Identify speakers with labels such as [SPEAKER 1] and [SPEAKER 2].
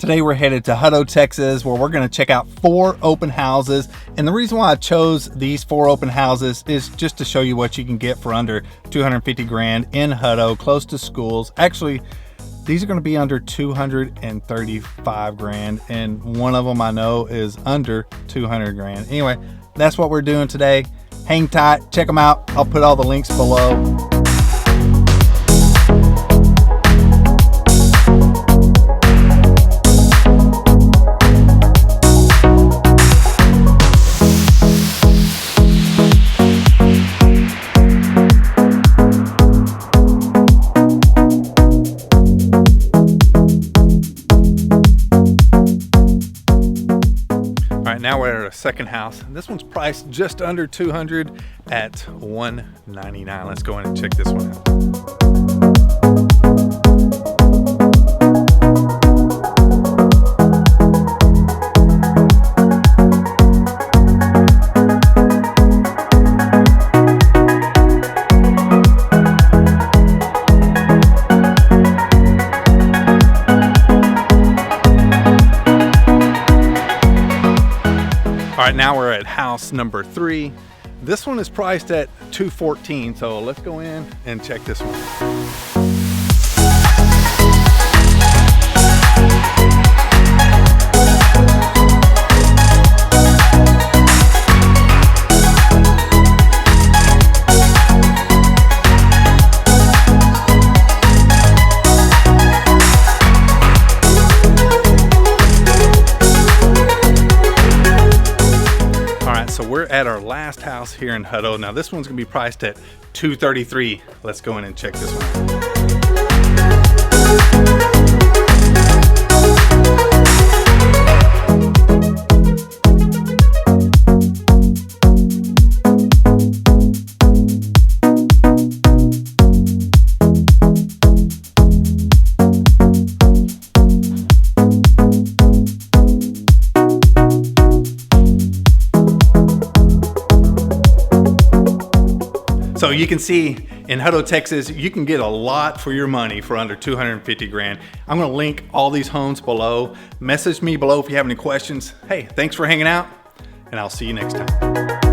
[SPEAKER 1] Today we're headed to Hutto, Texas, where we're going to check out 4 open houses. And the reason why I chose these 4 open houses is just to show you what you can get for under 250 grand in Hutto, close to schools. Actually, these are going to be under 235 grand, and one of them I know is under 200 grand. Anyway, that's what we're doing today. Hang tight, check them out. I'll put all the links below. Now we're at a second house. This one's priced just under 200 at $199. Let's go in and check this one out. All right, now we're at house number 3. This one is priced at $214, so let's go in and check this one. So we're at our last house here in Hutto. Now this one's gonna be priced at $233. Let's go in and check this one. So you can see in Hutto, Texas, you can get a lot for your money for under 250 grand. I'm gonna link all these homes below. Message me below if you have any questions. Hey, thanks for hanging out, and I'll see you next time.